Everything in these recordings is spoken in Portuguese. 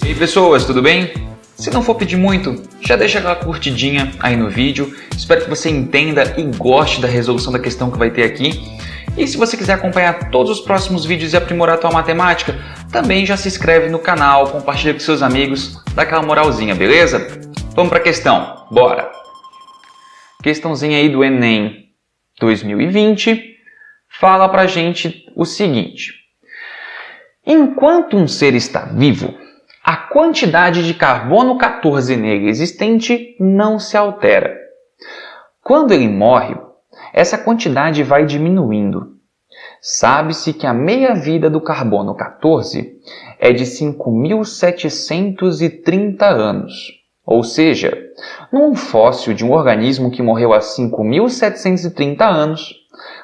E aí pessoas, tudo bem? Se não for pedir muito, já deixa aquela curtidinha aí no vídeo. Espero que você entenda e goste da resolução da questão que vai ter aqui. E se você quiser acompanhar todos os próximos vídeos e aprimorar a tua matemática, também já se inscreve no canal, compartilha com seus amigos, dá aquela moralzinha, beleza? Vamos para a questão, bora! Questãozinha aí do Enem 2020 fala pra gente o seguinte: enquanto um ser está vivo, a quantidade de carbono 14 nele existente não se altera. Quando ele morre, essa quantidade vai diminuindo. Sabe-se que a meia-vida do carbono 14 é de 5.730 anos. Ou seja, num fóssil de um organismo que morreu há 5.730 anos,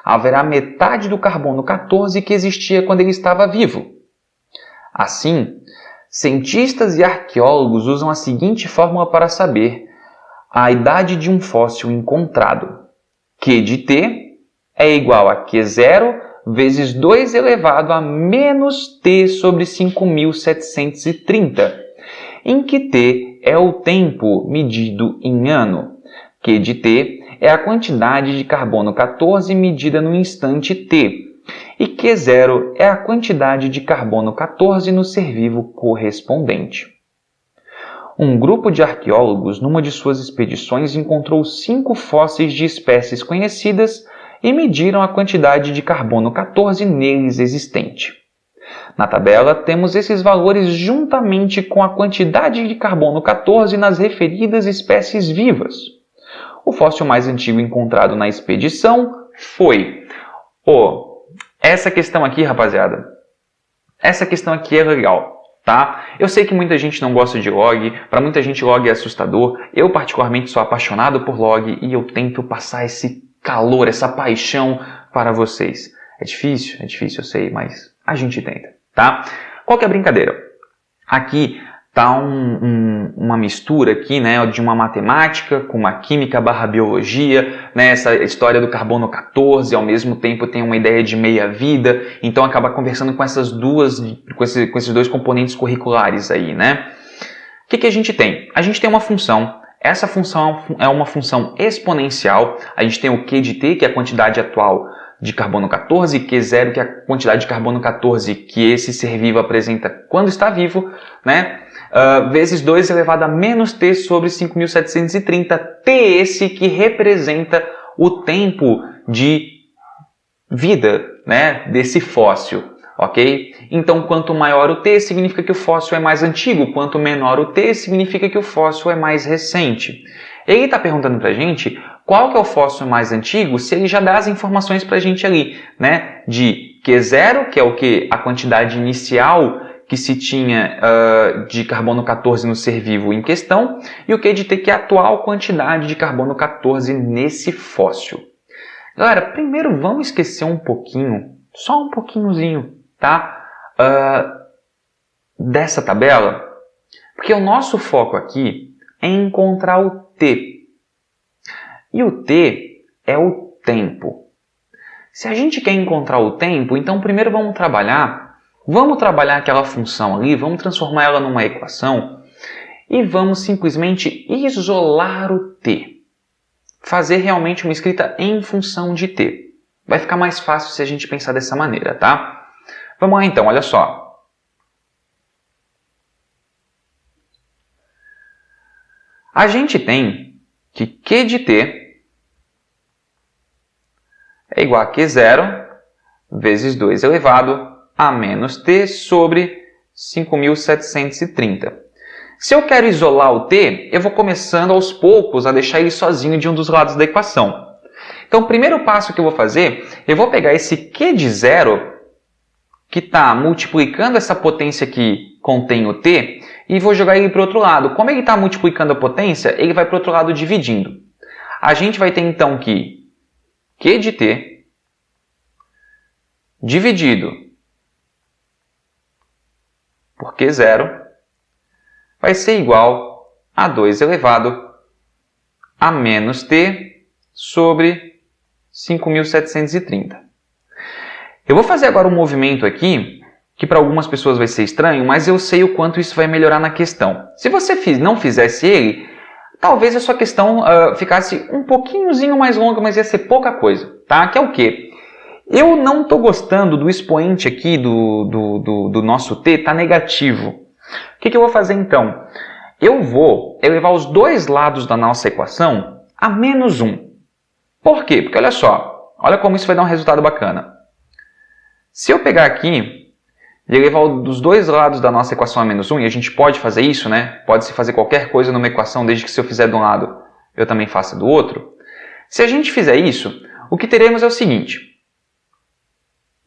haverá metade do carbono 14 que existia quando ele estava vivo. Assim, cientistas e arqueólogos usam a seguinte fórmula para saber a idade de um fóssil encontrado. Q de T é igual a Q0 vezes 2 elevado a menos T sobre 5.730, em que T é o tempo medido em ano. Q de T é a quantidade de carbono 14 medida no instante T. E Q0 é a quantidade de carbono 14 no ser vivo correspondente. Um grupo de arqueólogos, numa de suas expedições, encontrou 5 fósseis de espécies conhecidas e mediram a quantidade de carbono 14 neles existente. Na tabela, temos esses valores juntamente com a quantidade de carbono 14 nas referidas espécies vivas. O fóssil mais antigo encontrado na expedição foi essa questão aqui, rapaziada. Essa questão aqui é legal, tá? Eu sei que muita gente não gosta de log, para muita gente log é assustador. Eu particularmente sou apaixonado por log e eu tento passar esse calor, essa paixão para vocês. É difícil, eu sei, mas a gente tenta, tá? Qual que é a brincadeira? Aqui tá uma mistura aqui, né, de uma matemática com uma química / biologia, né, essa história do carbono 14, ao mesmo tempo tem uma ideia de meia-vida, então acaba conversando com essas com esses dois componentes curriculares aí, né? O que a gente tem? A gente tem uma função, essa função é uma função exponencial, a gente tem o Q de T, que é a quantidade atual de carbono 14, Q0, que é a quantidade de carbono 14 que esse ser vivo apresenta quando está vivo, né? Vezes 2 elevado a menos T sobre 5.730, T esse que representa o tempo de vida, né, desse fóssil, ok? Então, quanto maior o T, significa que o fóssil é mais antigo, quanto menor o T, significa que o fóssil é mais recente. Ele está perguntando para a gente qual que é o fóssil mais antigo, se ele já dá as informações para a gente ali, né, de Q0, que é o que? A quantidade inicial que se tinha de carbono 14 no ser vivo em questão, e o Q de T, que é a atual quantidade de carbono 14 nesse fóssil. Galera, primeiro vamos esquecer um pouquinho, só um pouquinhozinho, tá? Dessa tabela, porque o nosso foco aqui é encontrar o T. E o T é o tempo. Se a gente quer encontrar o tempo, então primeiro vamos trabalhar aquela função ali, vamos transformar ela numa equação e vamos simplesmente isolar o T. Fazer realmente uma escrita em função de T. Vai ficar mais fácil se a gente pensar dessa maneira, tá? Vamos lá então, olha só. A gente tem que Q de T é igual a Q0 vezes 2 elevado a menos T sobre 5.730. Se eu quero isolar o T, eu vou começando aos poucos a deixar ele sozinho de um dos lados da equação. Então, o primeiro passo que eu vou fazer, eu vou pegar esse Q de 0, que está multiplicando essa potência que contém o T, e vou jogar ele para o outro lado. Como ele está multiplicando a potência, ele vai para o outro lado dividindo. A gente vai ter então que Q de T dividido por Q0 vai ser igual a 2 elevado a menos T sobre 5.730. Eu vou fazer agora um movimento aqui que para algumas pessoas vai ser estranho, mas eu sei o quanto isso vai melhorar na questão. Se você não fizesse ele, talvez a sua questão ficasse um pouquinhozinho mais longa, mas ia ser pouca coisa, tá? Que é o quê? Eu não estou gostando do expoente aqui do nosso t, tá negativo. O que eu vou fazer então? Eu vou elevar os dois lados da nossa equação a -1. Por quê? Porque olha só, olha como isso vai dar um resultado bacana. Se eu pegar aqui e elevar os dois lados da nossa equação a -1, e a gente pode fazer isso, né? Pode-se fazer qualquer coisa numa equação, desde que se eu fizer de um lado, eu também faça do outro. Se a gente fizer isso, o que teremos é o seguinte.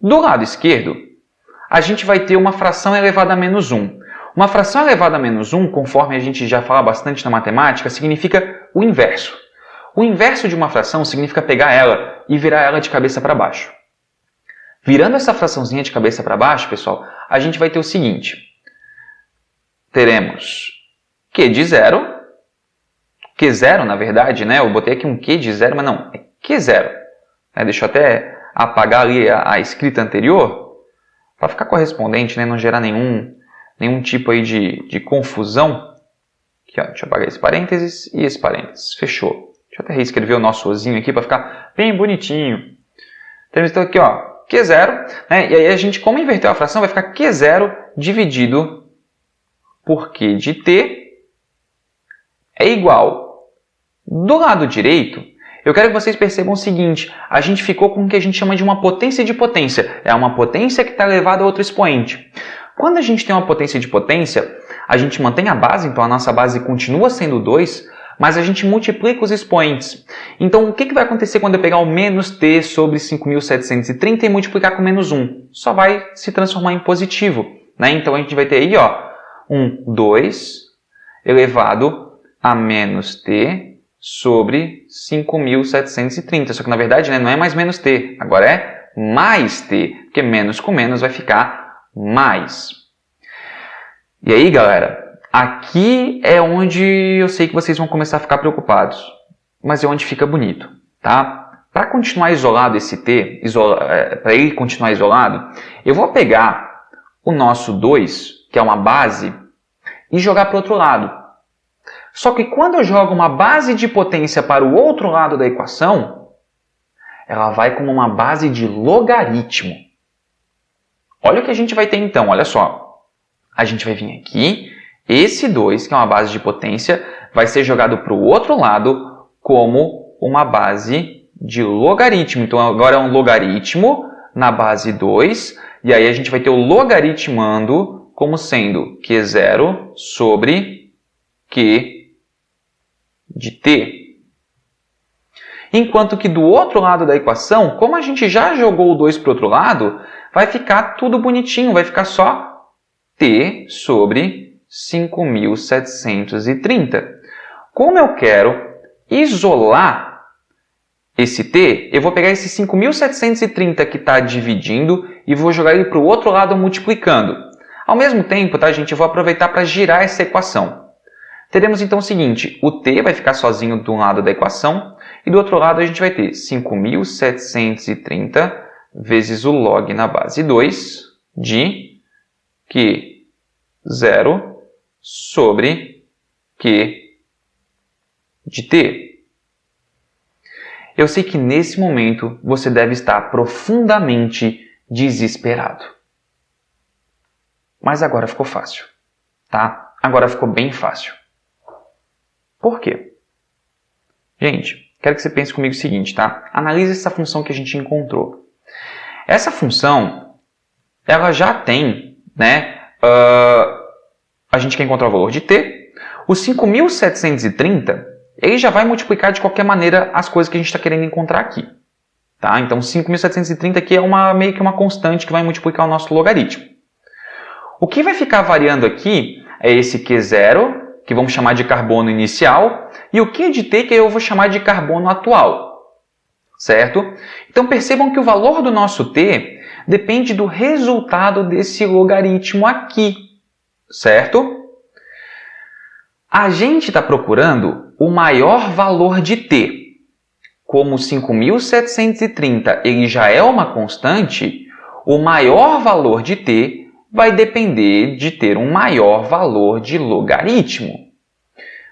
Do lado esquerdo, a gente vai ter uma fração elevada a -1. Uma fração elevada a -1, conforme a gente já fala bastante na matemática, significa o inverso. O inverso de uma fração significa pegar ela e virar ela de cabeça para baixo. Virando essa fraçãozinha de cabeça para baixo, pessoal, a gente vai ter o seguinte. Teremos Q de zero. Q0, na verdade, né? Eu botei aqui um Q de zero, mas não, é Q0. Deixa eu até apagar ali a escrita anterior, para ficar correspondente, né? Não gerar nenhum tipo aí de confusão. Aqui, ó, deixa eu apagar esse parênteses e esse parênteses. Fechou. Deixa eu até reescrever o nosso ozinho aqui para ficar bem bonitinho. Temos então aqui, ó, Q0, né? E aí a gente, como inverteu a fração, vai ficar Q0 dividido por Q de t é igual. Do lado direito, eu quero que vocês percebam o seguinte, a gente ficou com o que a gente chama de uma potência de potência. É uma potência que está elevada a outro expoente. Quando a gente tem uma potência de potência, a gente mantém a base, então a nossa base continua sendo 2, mas a gente multiplica os expoentes. Então, o que vai acontecer quando eu pegar o menos t sobre 5.730 e multiplicar com -1? Só vai se transformar em positivo, né? Então, a gente vai ter aí, ó, 2 elevado a menos t sobre 5.730. Só que, na verdade, né, não é mais menos t, agora é mais t, porque menos com menos vai ficar mais. E aí, galera, aqui é onde eu sei que vocês vão começar a ficar preocupados, mas é onde fica bonito, tá? Para continuar isolado esse t, para ele continuar isolado, eu vou pegar o nosso 2, que é uma base, e jogar para o outro lado. Só que quando eu jogo uma base de potência para o outro lado da equação, ela vai como uma base de logaritmo. Olha o que a gente vai ter então, olha só. A gente vai vir aqui, esse 2, que é uma base de potência, vai ser jogado para o outro lado como uma base de logaritmo. Então agora é um logaritmo na base 2, e aí a gente vai ter o logaritmando como sendo Q0 sobre Q de t. Enquanto que do outro lado da equação, como a gente já jogou o 2 para o outro lado, vai ficar tudo bonitinho, vai ficar só t sobre 5.730. Como eu quero isolar esse t, eu vou pegar esse 5.730 que está dividindo e vou jogar ele para o outro lado multiplicando. Ao mesmo tempo, tá, gente, eu vou aproveitar para girar essa equação. Teremos então o seguinte, o t vai ficar sozinho de um lado da equação e do outro lado a gente vai ter 5.730 vezes o log na base 2 de Q0 sobre Q de t. Eu sei que nesse momento você deve estar profundamente desesperado. Mas agora ficou fácil, tá? Agora ficou bem fácil. Por quê? Gente, quero que você pense comigo o seguinte, tá? Analise essa função que a gente encontrou. Essa função, ela já tem, né? A gente quer encontrar o valor de t. O 5.730, ele já vai multiplicar de qualquer maneira as coisas que a gente está querendo encontrar aqui. Tá? Então, 5.730 aqui é meio que uma constante que vai multiplicar o nosso logaritmo. O que vai ficar variando aqui é esse Q0, que vamos chamar de carbono inicial, e o Q de t, que eu vou chamar de carbono atual. Certo? Então percebam que o valor do nosso t depende do resultado desse logaritmo aqui. Certo? A gente está procurando o maior valor de t. Como 5.730 ele já é uma constante, o maior valor de t vai depender de ter um maior valor de logaritmo.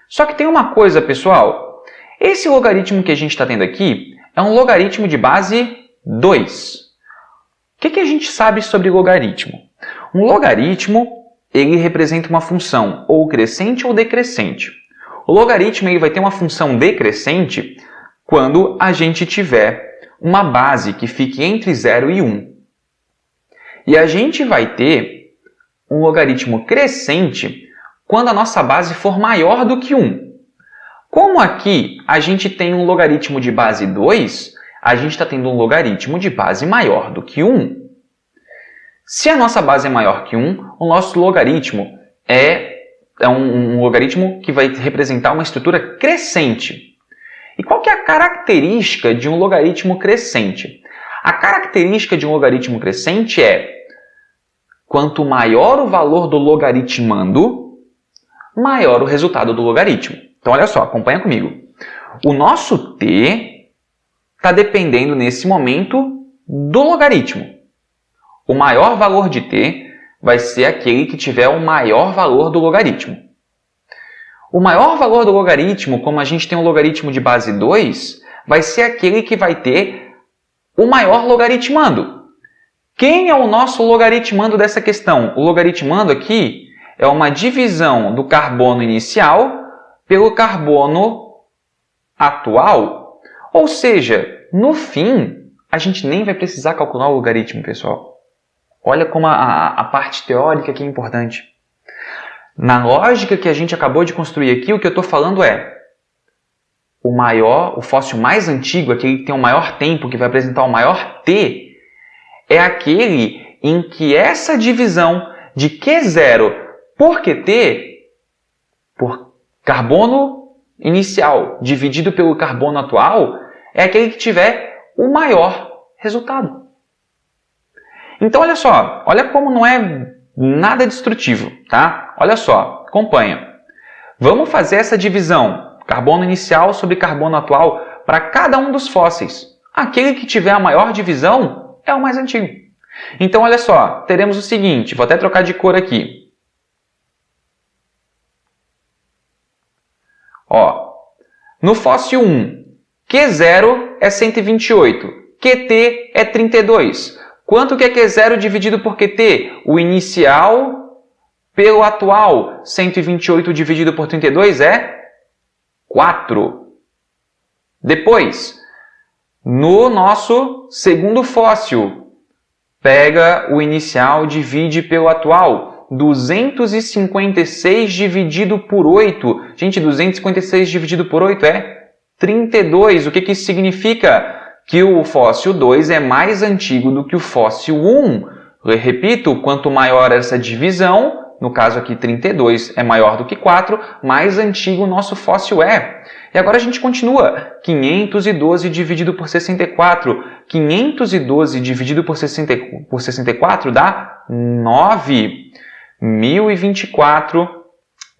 Só que tem uma coisa, pessoal. Esse logaritmo que a gente está tendo aqui é um logaritmo de base 2. O que a gente sabe sobre logaritmo? Um logaritmo, ele representa uma função ou crescente ou decrescente. O logaritmo ele vai ter uma função decrescente quando a gente tiver uma base que fique entre 0 e 1. E a gente vai ter um logaritmo crescente quando a nossa base for maior do que 1. Como aqui a gente tem um logaritmo de base 2, a gente está tendo um logaritmo de base maior do que 1. Se a nossa base é maior que 1, o nosso logaritmo é um logaritmo que vai representar uma estrutura crescente. E qual que é a característica de um logaritmo crescente? A característica de um logaritmo crescente é quanto maior o valor do logaritmando, maior o resultado do logaritmo. Então, olha só, acompanha comigo. O nosso t está dependendo, nesse momento, do logaritmo. O maior valor de t vai ser aquele que tiver o maior valor do logaritmo. O maior valor do logaritmo, como a gente tem um logaritmo de base 2, vai ser aquele que vai ter o maior logaritmando. Quem é o nosso logaritmando dessa questão? O logaritmando aqui é uma divisão do carbono inicial pelo carbono atual. Ou seja, no fim, a gente nem vai precisar calcular o logaritmo, pessoal. Olha como a parte teórica aqui é importante. Na lógica que a gente acabou de construir aqui, o que eu estou falando é o fóssil mais antigo, aquele que tem o maior tempo, que vai apresentar o maior T, é aquele em que essa divisão de Q0 por QT, por carbono inicial dividido pelo carbono atual, é aquele que tiver o maior resultado. Então, olha só, olha como não é nada destrutivo, tá? Olha só, acompanha. Vamos fazer essa divisão, carbono inicial sobre carbono atual, para cada um dos fósseis. Aquele que tiver a maior divisão é o mais antigo. Então, olha só, teremos o seguinte, vou até trocar de cor aqui. Ó, no fóssil 1, Q0 é 128, QT é 32. Quanto que é Q0 dividido por QT? O inicial pelo atual. 128 dividido por 32 é 4. Depois, no nosso segundo fóssil, pega o inicial, divide pelo atual. 256 dividido por 8. Gente, 256 dividido por 8 é 32. O que isso significa? Que o fóssil 2 é mais antigo do que o fóssil 1. Eu repito, quanto maior essa divisão, no caso aqui 32 é maior do que 4, mais antigo o nosso fóssil é. E agora a gente continua. 512 dividido por 64. 512 dividido por 64 dá 9. 1024.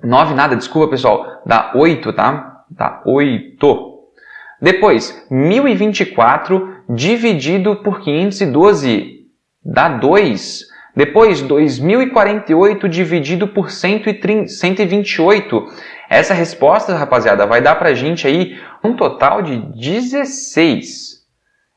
9 nada, desculpa pessoal. Dá 8, tá? Dá 8. Depois, 1024 dividido por 512 dá 2. Depois, 2048 dividido por 128. Essa resposta, rapaziada, vai dar pra gente aí um total de 16.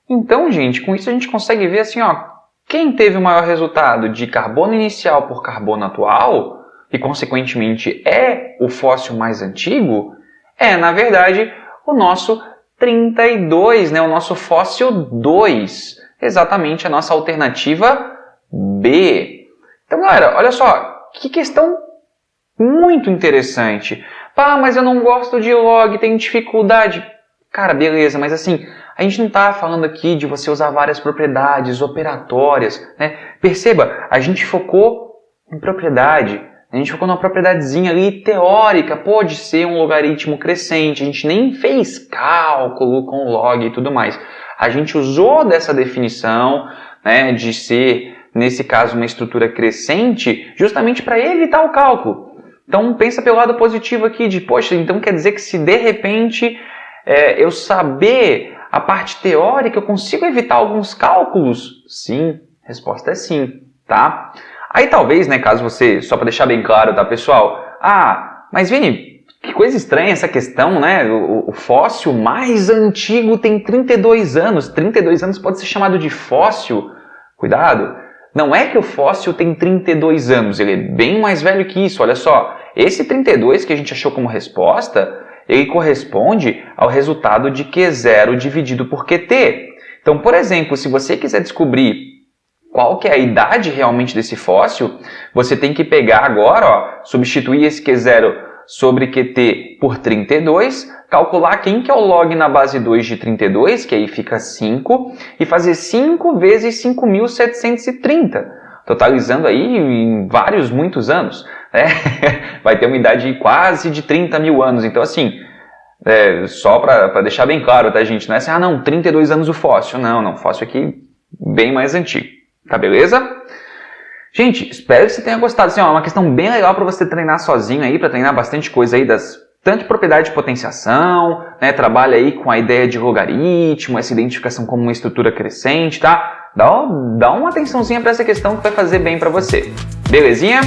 Então, gente, com isso a gente consegue ver assim, ó, quem teve o maior resultado de carbono inicial por carbono atual, e consequentemente é o fóssil mais antigo, é, na verdade, o nosso 32, né? O nosso fóssil 2. Exatamente a nossa alternativa B. Então, galera, olha só, que questão muito interessante. Pá, mas eu não gosto de log, tenho dificuldade. Cara, beleza, mas assim, a gente não está falando aqui de você usar várias propriedades operatórias, né? Perceba, a gente focou em propriedade. A gente focou numa propriedadezinha ali teórica, pode ser um logaritmo crescente, a gente nem fez cálculo com log e tudo mais. A gente usou dessa definição, né, de ser, nesse caso, uma estrutura crescente, justamente para evitar o cálculo. Então, pensa pelo lado positivo aqui, de, poxa, então quer dizer que se de repente eu saber a parte teórica, eu consigo evitar alguns cálculos? Sim, a resposta é sim, tá? Aí talvez, né, caso você, só para deixar bem claro, tá, pessoal? Mas Vini, que coisa estranha essa questão, né? O fóssil mais antigo tem 32 anos. 32 anos pode ser chamado de fóssil? Cuidado! Não é que o fóssil tem 32 anos, ele é bem mais velho que isso. Olha só, esse 32 que a gente achou como resposta, ele corresponde ao resultado de Q0 dividido por QT. Então, por exemplo, se você quiser descobrir qual que é a idade realmente desse fóssil, você tem que pegar agora, substituir esse Q0 sobre QT por 32, calcular quem que é o log na base 2 de 32, que aí fica 5, e fazer 5 vezes 5.730, totalizando aí em muitos anos. Né? Vai ter uma idade quase de 30 mil anos. Então, assim, só para deixar bem claro, tá, gente? Não é assim, não, 32 anos o fóssil. Não, o fóssil aqui bem mais antigo. Tá, beleza? Gente, espero que você tenha gostado. Assim, é uma questão bem legal para você treinar sozinho aí, para treinar bastante coisa aí tanto propriedade de potenciação, né? Trabalha aí com a ideia de logaritmo, essa identificação como uma estrutura crescente, tá? Dá uma atençãozinha para essa questão que vai fazer bem para você. Belezinha?